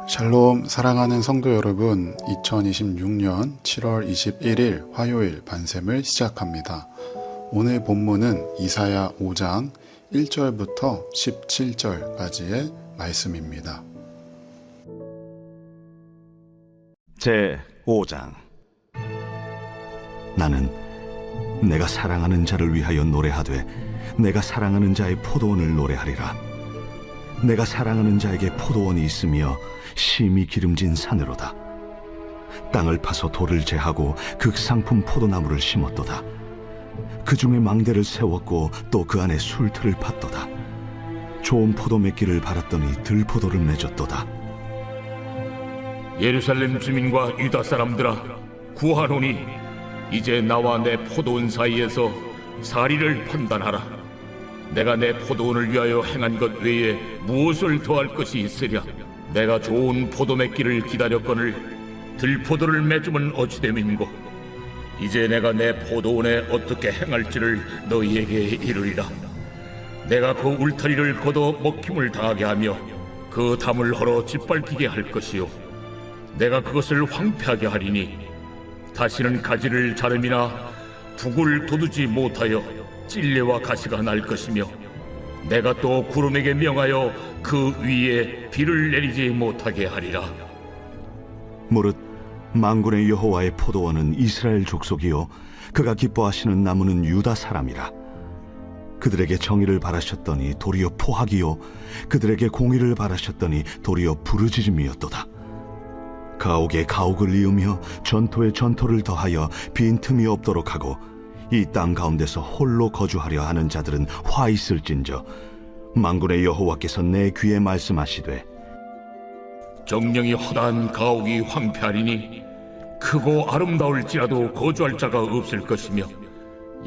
샬롬 사랑하는 성도 여러분, 2026년 7월 21일 화요일 반샘을 시작합니다. 오늘 본문은 이사야 5장 1절부터 17절까지의 말씀입니다. 제 5장. 나는 내가 사랑하는 자를 위하여 노래하되 내가 사랑하는 자의 포도원을 노래하리라. 내가 사랑하는 자에게 포도원이 있으며 심히 기름진 산으로다. 땅을 파서 돌을 제하고 극상품 포도나무를 심었도다. 그 중에 망대를 세웠고 또 그 안에 술틀을 팠도다. 좋은 포도 맺기를 바랐더니 들포도를 맺었도다. 예루살렘 주민과 유다 사람들아, 구하노니 이제 나와 내 포도원 사이에서 사리를 판단하라. 내가 내 포도원을 위하여 행한 것 외에 무엇을 더할 것이 있으랴? 내가 좋은 포도 맺기를 기다렸거늘 들포도를 맺으면 어찌됨인고? 이제 내가 내 포도원에 어떻게 행할지를 너희에게 이르리라. 내가 그 울타리를 걷어 먹힘을 당하게 하며 그 담을 헐어 짓밟히게 할 것이요, 내가 그것을 황폐하게 하리니 다시는 가지를 자름이나 북을 돋우지 못하여 찔레와 가시가 날 것이며, 내가 또 구름에게 명하여 그 위에 비를 내리지 못하게 하리라. 무릇 만군의 여호와의 포도원은 이스라엘 족속이요 그가 기뻐하시는 나무는 유다 사람이라. 그들에게 정의를 바라셨더니 도리어 포악이요 그들에게 공의를 바라셨더니 도리어 부르짖음이었도다. 가옥에 가옥을 이으며 전토에 전토를 더하여 빈틈이 없도록 하고 이 땅 가운데서 홀로 거주하려 하는 자들은 화 있을진저, 만군의 여호와께서 내 귀에 말씀하시되, 정령이 허다한 가옥이 황폐하리니 크고 아름다울지라도 거주할 자가 없을 것이며,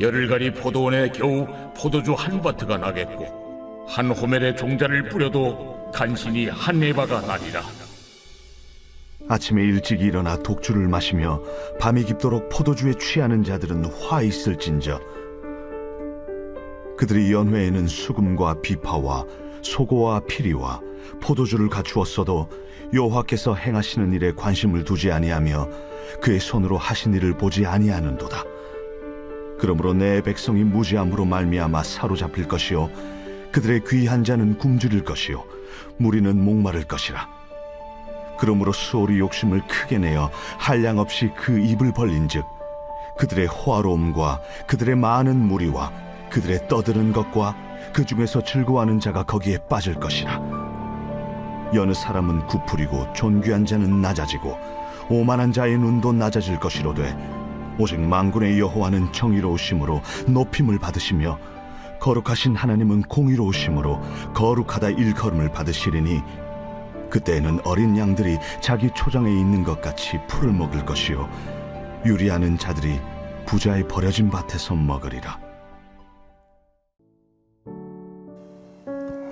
열흘가리 포도원에 겨우 포도주 한 바트가 나겠고 한 호멜에 종자를 뿌려도 간신히 한 에바가 나리라. 아침에 일찍 일어나 독주를 마시며 밤이 깊도록 포도주에 취하는 자들은 화 있을진저, 그들이 연회에는 수금과 비파와 소고와 피리와 포도주를 갖추었어도 여호와께서 행하시는 일에 관심을 두지 아니하며 그의 손으로 하신 일을 보지 아니하는도다. 그러므로 내 백성이 무지함으로 말미암아 사로잡힐 것이요 그들의 귀한 자는 굶주릴 것이요 무리는 목마를 것이라. 그러므로 수월이 욕심을 크게 내어 한량없이 그 입을 벌린즉 그들의 호화로움과 그들의 많은 무리와 그들의 떠드는 것과 그 중에서 즐거워하는 자가 거기에 빠질 것이라. 여느 사람은 구풀이고 존귀한 자는 낮아지고 오만한 자의 눈도 낮아질 것이로되, 오직 만군의 여호와는 정의로우심으로 높임을 받으시며 거룩하신 하나님은 공의로우심으로 거룩하다 일컬음을 받으시리니, 그때에는 어린 양들이 자기 초장에 있는 것 같이 풀을 먹을 것이요 유리하는 자들이 부자의 버려진 밭에서 먹으리라.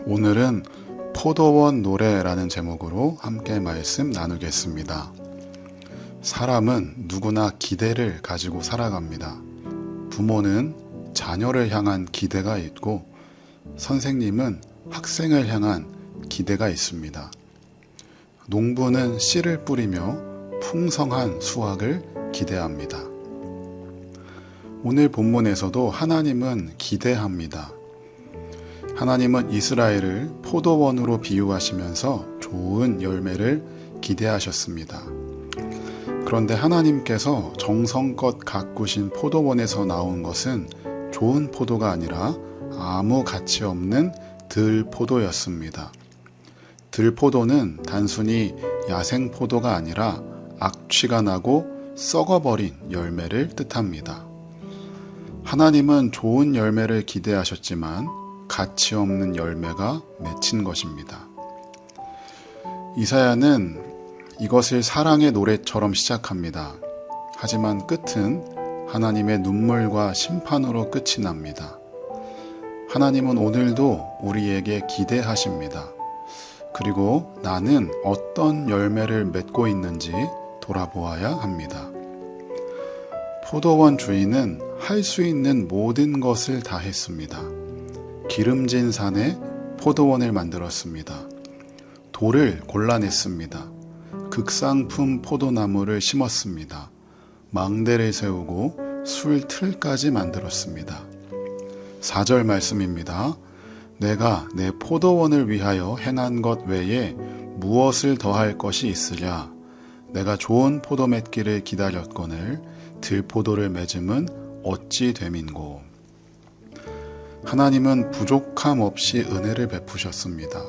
오늘은 포도원 노래라는 제목으로 함께 말씀 나누겠습니다. 사람은 누구나 기대를 가지고 살아갑니다. 부모는 자녀를 향한 기대가 있고, 선생님은 학생을 향한 기대가 있습니다. 농부는 씨를 뿌리며 풍성한 수확을 기대합니다. 오늘 본문에서도 하나님은 기대합니다. 하나님은 이스라엘을 포도원으로 비유하시면서 좋은 열매를 기대하셨습니다. 그런데 하나님께서 정성껏 가꾸신 포도원에서 나온 것은 좋은 포도가 아니라 아무 가치 없는 들포도였습니다. 들포도는 단순히 야생포도가 아니라 악취가 나고 썩어버린 열매를 뜻합니다. 하나님은 좋은 열매를 기대하셨지만 가치 없는 열매가 맺힌 것입니다. 이사야는 이것을 사랑의 노래처럼 시작합니다. 하지만 끝은 하나님의 눈물과 심판으로 끝이 납니다. 하나님은 오늘도 우리에게 기대하십니다. 그리고 나는 어떤 열매를 맺고 있는지 돌아보아야 합니다. 포도원 주인은 할 수 있는 모든 것을 다 했습니다. 기름진 산에 포도원을 만들었습니다. 돌을 골라냈습니다. 극상품 포도나무를 심었습니다. 망대를 세우고 술틀까지 만들었습니다. 4절 말씀입니다. 내가 내 포도원을 위하여 행한 것 외에 무엇을 더할 것이 있으랴. 내가 좋은 포도 맺기를 기다렸거늘 들포도를 맺음은 어찌 됨인고. 하나님은 부족함 없이 은혜를 베푸셨습니다.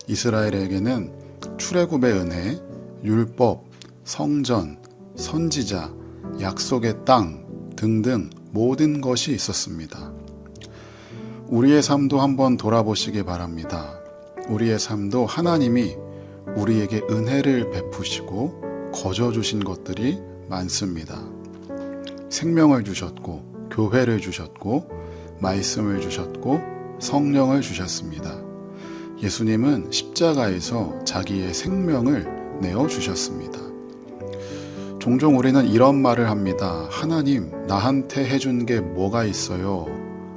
이스라엘에게는 출애굽의 은혜, 율법, 성전, 선지자, 약속의 땅 등등 모든 것이 있었습니다. 우리의 삶도 한번 돌아보시기 바랍니다. 우리의 삶도 하나님이 우리에게 은혜를 베푸시고 거저 주신 것들이 많습니다. 생명을 주셨고, 교회를 주셨고, 말씀을 주셨고, 성령을 주셨습니다. 예수님은 십자가에서 자기의 생명을 내어 주셨습니다. 종종 우리는 이런 말을 합니다. 하나님, 나한테 해준 게 뭐가 있어요?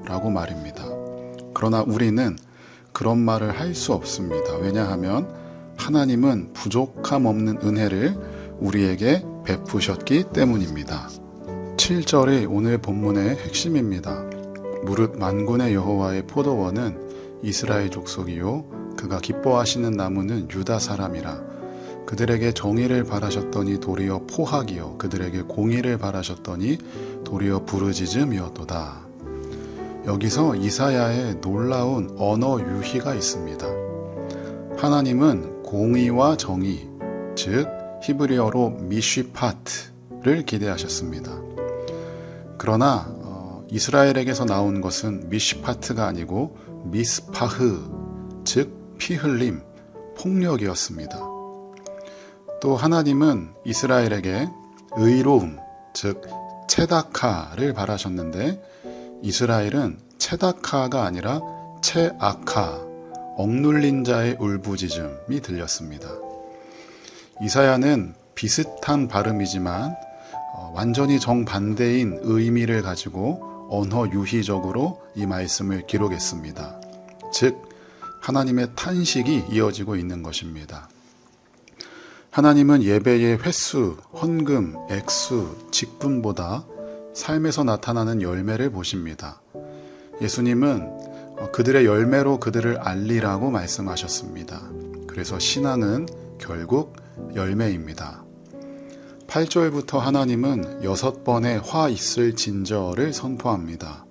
라고 말입니다. 그러나 우리는 그런 말을 할 수 없습니다. 왜냐하면 하나님은 부족함 없는 은혜를 우리에게 베푸셨기 때문입니다. 7절이 오늘 본문의 핵심입니다. 무릇 만군의 여호와의 포도원은 이스라엘 족속이요 그가 기뻐하시는 나무는 유다 사람이라. 그들에게 정의를 바라셨더니 도리어 포학이요 그들에게 공의를 바라셨더니 도리어 부르짖음이었도다. 여기서 이사야의 놀라운 언어 유희가 있습니다. 하나님은 공의와 정의, 즉 히브리어로 미쉬파트를 기대하셨습니다. 그러나 이스라엘에게서 나온 것은 미쉬파트가 아니고 미스파흐, 즉 피흘림, 폭력이었습니다. 또 하나님은 이스라엘에게 의로움, 즉 체다카를 바라셨는데 이스라엘은 체다카가 아니라 체아카, 억눌린 자의 울부짖음이 들렸습니다. 이사야는 비슷한 발음이지만 완전히 정반대인 의미를 가지고 언어 유희적으로 이 말씀을 기록했습니다. 즉 하나님의 탄식이 이어지고 있는 것입니다. 하나님은 예배의 횟수, 헌금, 액수, 직분보다 삶에서 나타나는 열매를 보십니다. 예수님은 그들의 열매로 그들을 알리라고 말씀하셨습니다. 그래서 신앙은 결국 열매입니다. 8절부터 하나님은 6번의 화 있을 진저를 선포합니다.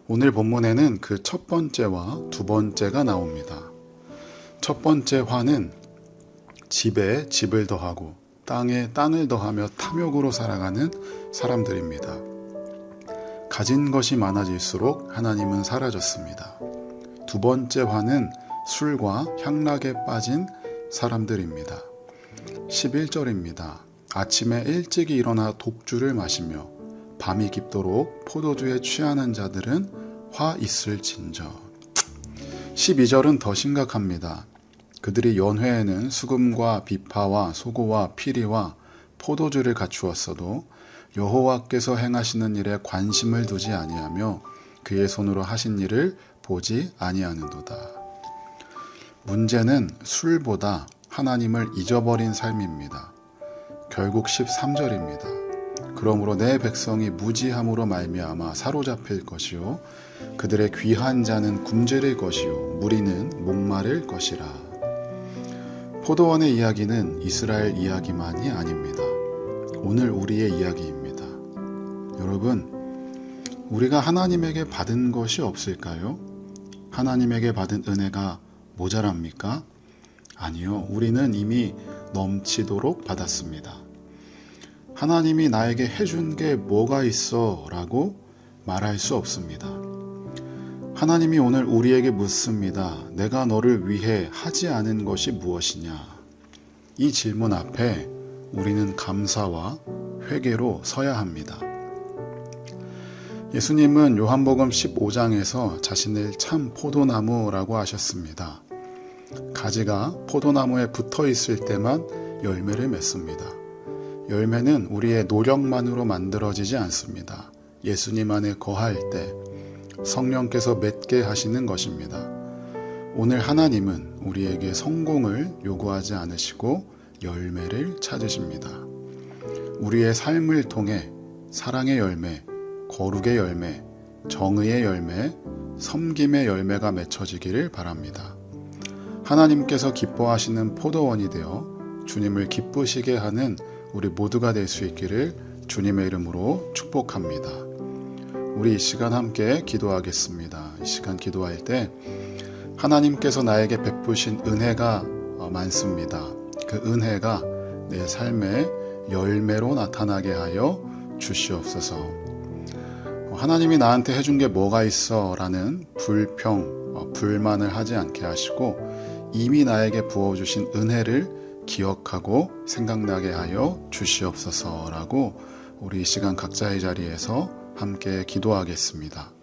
오늘 본문에는 그 첫 번째와 두 번째가 나옵니다. 첫 번째 화는 집에 집을 더하고 땅에 땅을 더하며 탐욕으로 살아가는 사람들입니다. 가진 것이 많아질수록 하나님은 사라졌습니다. 두 번째 화는 술과 향락에 빠진 사람들입니다. 11절입니다. 아침에 일찍이 일어나 독주를 마시며 밤이 깊도록 포도주에 취하는 자들은 화 있을진저. 12절은 더 심각합니다. 그들이 연회에는 수금과 비파와 소고와 피리와 포도주를 갖추었어도 여호와께서 행하시는 일에 관심을 두지 아니하며 그의 손으로 하신 일을 보지 아니하는도다. 문제는 술보다 하나님을 잊어버린 삶입니다. 결국 13절입니다. 그러므로 내 백성이 무지함으로 말미암아 사로잡힐 것이요 그들의 귀한 자는 굶주릴 것이요 무리는 목마를 것이라. 포도원의 이야기는 이스라엘 이야기만이 아닙니다. 오늘 우리의 이야기입니다. 여러분, 우리가 하나님에게 받은 것이 없을까요? 하나님에게 받은 은혜가 모자랍니까? 아니요, 우리는 이미 넘치도록 받았습니다. 하나님이 나에게 해준 게 뭐가 있어? 라고 말할 수 없습니다. 하나님이 오늘 우리에게 묻습니다. 내가 너를 위해 하지 않은 것이 무엇이냐? 이 질문 앞에 우리는 감사와 회개로 서야 합니다. 예수님은 요한복음 15장에서 자신을 참 포도나무라고 하셨습니다. 가지가 포도나무에 붙어 있을 때만 열매를 맺습니다. 열매는 우리의 노력만으로 만들어지지 않습니다. 예수님 안에 거할 때 성령께서 맺게 하시는 것입니다. 오늘 하나님은 우리에게 성공을 요구하지 않으시고 열매를 찾으십니다. 우리의 삶을 통해 사랑의 열매, 거룩의 열매, 정의의 열매, 섬김의 열매가 맺혀지기를 바랍니다. 하나님께서 기뻐하시는 포도원이 되어 주님을 기쁘시게 하는 우리 모두가 될 수 있기를 주님의 이름으로 축복합니다. 우리 이 시간 함께 기도하겠습니다. 이 시간 기도할 때 하나님께서 나에게 베푸신 은혜가 많습니다. 그 은혜가 내 삶의 열매로 나타나게 하여 주시옵소서. 하나님이 나한테 해준 게 뭐가 있어? 라는 불평, 불만을 하지 않게 하시고 이미 나에게 부어주신 은혜를 기억하고 생각나게 하여 주시옵소서라고 우리 이 시간 각자의 자리에서 함께 기도하겠습니다.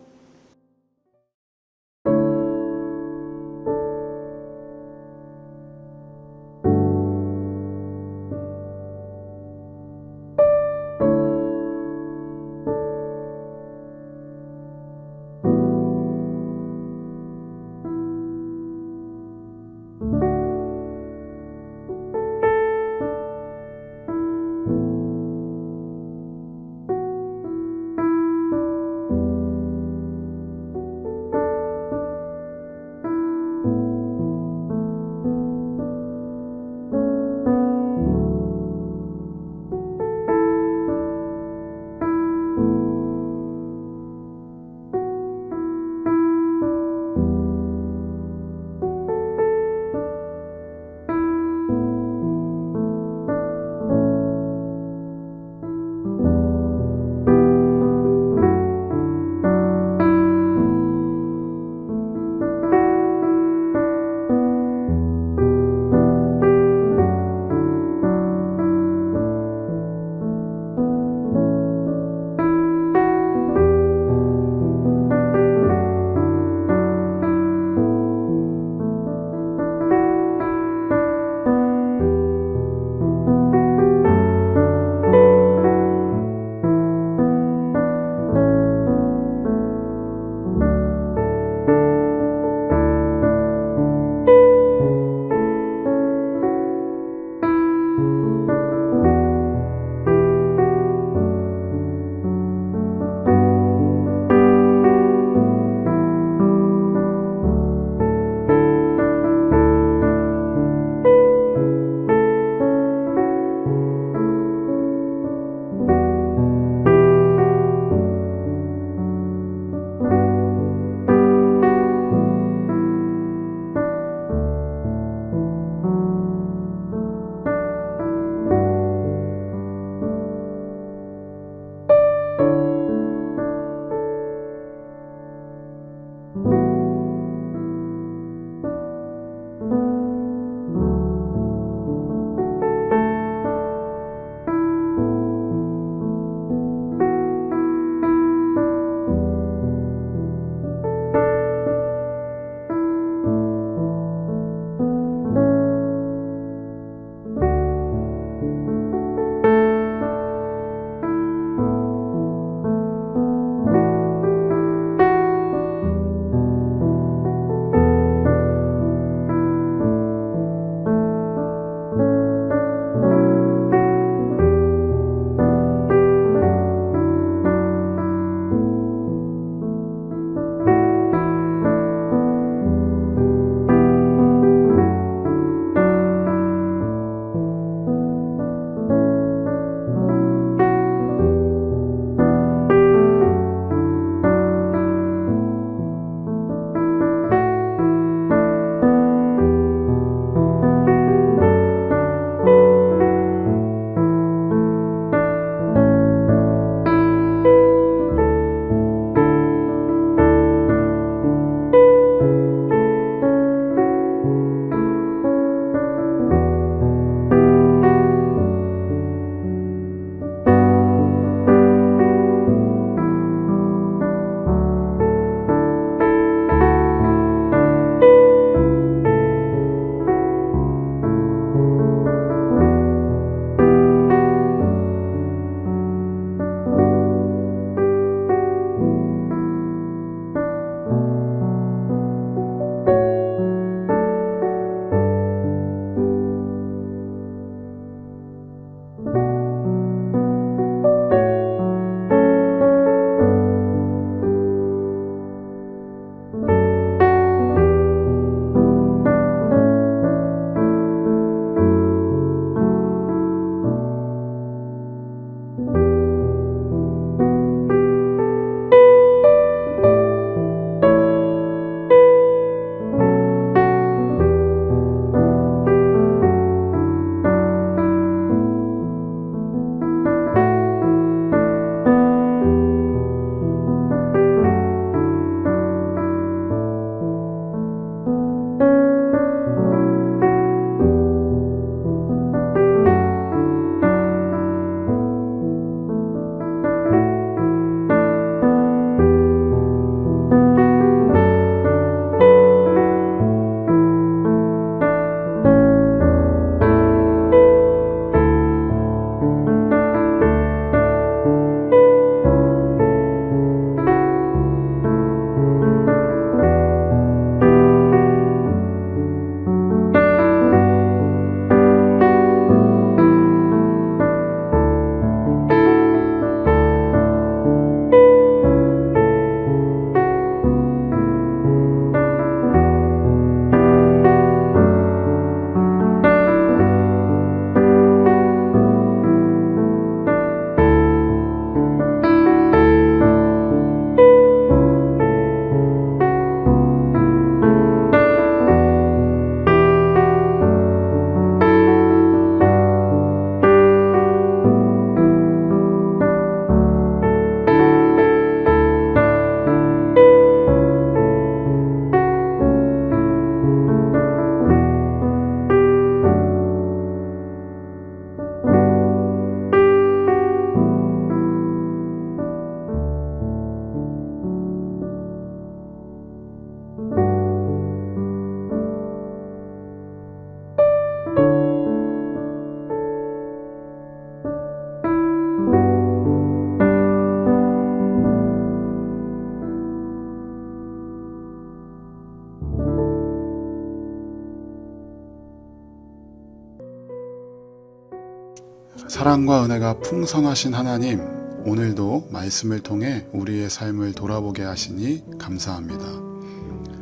사랑과 은혜가 풍성하신 하나님, 오늘도 말씀을 통해 우리의 삶을 돌아보게 하시니 감사합니다.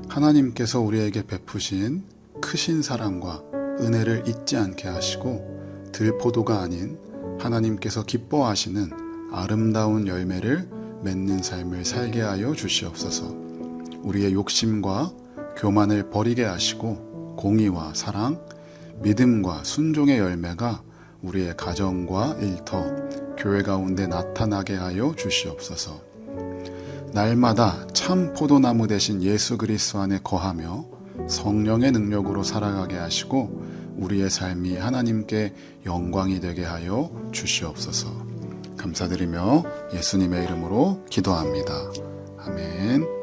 하나님께서 우리에게 베푸신 크신 사랑과 은혜를 잊지 않게 하시고 들포도가 아닌 하나님께서 기뻐하시는 아름다운 열매를 맺는 삶을 살게 하여 주시옵소서. 우리의 욕심과 교만을 버리게 하시고 공의와 사랑, 믿음과 순종의 열매가 우리의 가정과 일터, 교회 가운데 나타나게 하여 주시옵소서. 날마다 참 포도나무 되신 예수 그리스도 안에 거하며 성령의 능력으로 살아가게 하시고 우리의 삶이 하나님께 영광이 되게 하여 주시옵소서. 감사드리며 예수님의 이름으로 기도합니다. 아멘.